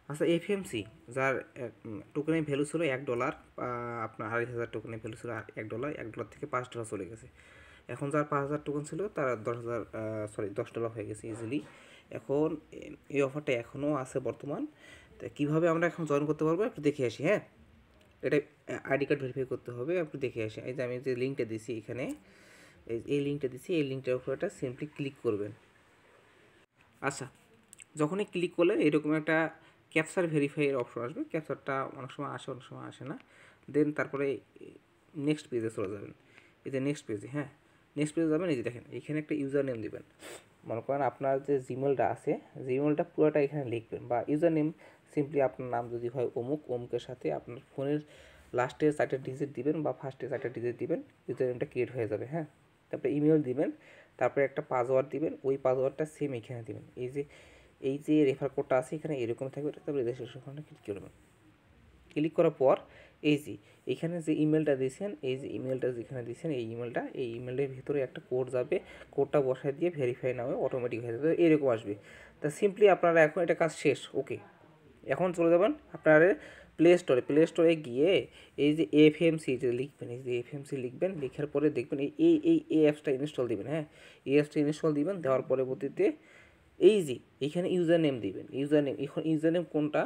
আচ্ছা এফএমসি যার টোকেনের ভ্যালু ছিল $1, আপনার 2,500 টোকেনের ভ্যালু ছিল $1, $1 থেকে $5 চলে গেছে। এখন যার 5,000 টোকেন ছিল তার $10 হয়ে গেছে ইজিলি। এখন এই অফারটা এখনও আছে বর্তমান। তো কীভাবে আমরা এখন জয়েন করতে পারবো একটু দেখে আসি। হ্যাঁ, এটা আইডি কার্ড ভেরিফাই করতে হবে, একটু দেখে আসি। এই যে আমি যে লিঙ্কটা দিছি এখানে, এই লিঙ্কটা দিছি, এই লিঙ্কটার উপর একটা সিম্পলি ক্লিক করবেন। আচ্ছা, যখনই ক্লিক করলে এরকম একটা ক্যাপচার ভেরিফাইয়ের অপশন আসবে। ক্যাপচারটা অনেক সময় আসে, অনেক সময় আসে না। দেন তারপরে নেক্সট পেজে চলে যাবেন। এই যে নেক্সট পেজে, হ্যাঁ নেক্সট পেজে যাবেন। এই যে দেখেন এখানে একটা ইউজার নেম দেবেন। মনে করেন আপনার যে জিমেলটা আছে, জিমেলটা পুরোটা এখানে লিখবেন, বা ইউজার নেম সিম্পলি আপনার নাম যদি হয় অমুকের সাথে আপনার ফোনের লাস্টের 4টা ডিজিট দিবেন বা ফার্স্টের 4টা ডিজিট দিবেন, ইউজার নেমটা ক্রিয়েট হয়ে যাবে। হ্যাঁ, তারপরে ইমেল দিবেন, তারপরে একটা পাসওয়ার্ড দিবেন, ওই পাসওয়ার্ডটা সেম এখানে দিবেন। এই যে রেফার কোডটা আছে এখানে এরকম থাকবে। তারপরে রেজিস্ট্রেশনটা ক্লিক করবেন। ক্লিক করার পর এই যে এখানে যে ইমেলটা দিয়েছেন, এই যে ইমেলটা যেখানে দিয়েছেন এই ইমেলের ভিতরে একটা কোড যাবে। কোডটা বসায় দিয়ে ভেরিফাই নামে অটোমেটিক হয়ে যাবে, এরকম আসবে। তা সিম্পলি আপনারা এখন এটা কাজ শেষ। ওকে, এখন চলে যাবেন আপনার প্লে স্টোরে গিয়ে এই যে এফএমসি যে লিখবেন, এই যে এফএমসি লিখবেন, লেখার পরে দেখবেন এই অ্যাপসটা ইনস্টল দিবেন। হ্যাঁ, এই অ্যাপসটা ইনস্টল দিবেন, দেওয়ার পরবর্তীতে এই যে এখানে ইউজার নেম দিবেন। এখন ইউজার নেম কোনটা,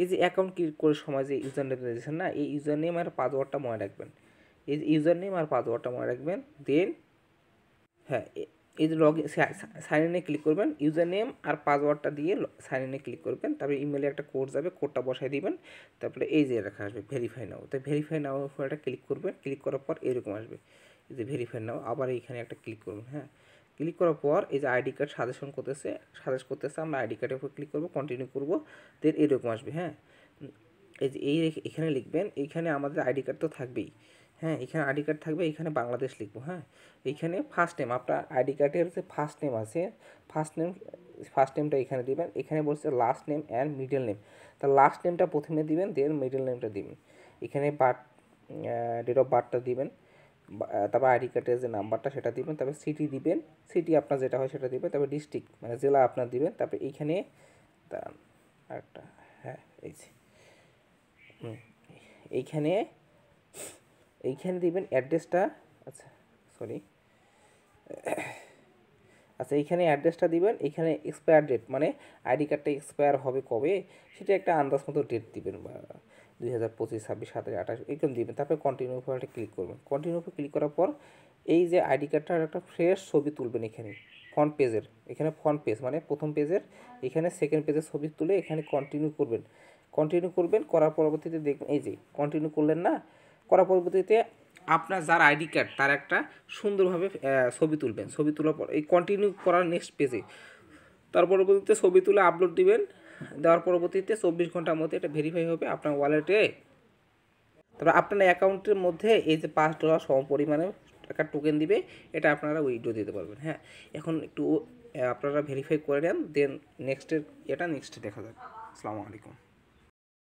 এই যে অ্যাকাউন্ট ক্রিয়েট করার সময় যে ইউজার নেম দিয়েছেন না, এই ইউজার নেম আর পাসওয়ার্ডটা মনে রাখবেন। এই যে ইউজার নেম আর পাসওয়ার্ডটা মনে রাখবেন। দেন হ্যাঁ, এই যে লগ সাইন ইনে ক্লিক করবেন, ইউজার নেম আর পাসওয়ার্ডটা দিয়ে সাইন ইনে ক্লিক করবেন। তারপরে ইমেলে একটা কোড যাবে, কোডটা বসাই দিবেন। তারপরে এই যে লেখা আসবে ভেরিফাই নাও, তো ভেরিফাই নাও উপর একটা ক্লিক করবেন। ক্লিক করার পর এরকম আসবে, এই যে ভেরিফাই নাও, আবার এইখানে একটা ক্লিক করবেন। হ্যাঁ, ক্লিক করার পর এই যে আইডি কার্ড সাজেস্ট করতেছে, আমরা আইডি কার্ডের উপর ক্লিক করবো, কন্টিনিউ করবো। দেন এরকম আসবে। হ্যাঁ, এই যে এখানে লিখবেন, এইখানে আমাদের আইডি কার্ড তো থাকবেই। হ্যাঁ, এখানে আইডি কার্ড থাকবে, এখানে বাংলাদেশ লিখবো। হ্যাঁ, এইখানে ফার্স্ট নেম আপনার আইডি কার্ডের যে ফার্স্ট নেম আছে, ফার্স্ট নেমটা এখানে দিবেন। এখানে বলছে last name and middle name, তা লাস্ট নেমটা প্রথমে দিবেন, দেন মিডল নেমটা দিবেন। এখানে ডেট অফ বার্থটা দিবেন, তারপর আইডি কার্ডের যে নাম্বারটা সেটা দিবেন, তারপর সিটি দিবেন, সিটি আপনার যেটা হয় সেটা দিবেন, তারপর ডিস্ট্রিক্ট মানে জেলা আপনার দিবেন। তারপর এইখানে দাঁড়ান আরেকটা, হ্যাঁ এই যে এইখানে এইখানে দিবেন অ্যাড্রেসটা। আচ্ছা সরি, আচ্ছা এইখানে অ্যাড্রেসটা দিবেন। এখানে এক্সপায়ার ডেট মানে আইডি কার্ডটা এক্সপায়ার হবে কবে সেটা একটা আন্দাজ মতো ডেট দিবেন, বা 2025, 26, 27, 28 এরকম দিবেন। তারপরে কন্টিনিউ উপর একটা ক্লিক করবেন। কন্টিনিউ উপর ক্লিক করার পর এই যে আইডি কার্ডটার একটা ফ্রেশ ছবি তুলবেন। এখানে ফ্রন্ট পেজ মানে প্রথম পেজের, এখানে সেকেন্ড পেজের ছবি তুলে এখানে কন্টিনিউ করবেন। করার পরবর্তীতে দেখবেন এই যে কন্টিনিউ করলেন না, করার পরবর্তীতে আপনার যার আইডি কার্ড তার একটা সুন্দরভাবে ছবি তুলবেন। ছবি তোলার পর এই কন্টিনিউ করার নেক্সট পেজে, তার পরবর্তীতে ছবি তুলে আপলোড দিবেন। দেওয়ার পরবর্তীতে 24 ঘন্টার মধ্যে এটা ভেরিফাই হবে আপনার ওয়ালেটে। তারপর আপনার অ্যাকাউন্টের মধ্যে এই যে $5 সম পরিমাণে টাকার টোকেন দিবে, এটা আপনারা উইথড্র দিতে পারবেন। হ্যাঁ, এখন একটু আপনারা ভেরিফাই করে নেন, দেন নেক্সটে দেখা যাবে। আসসালামু আলাইকুম।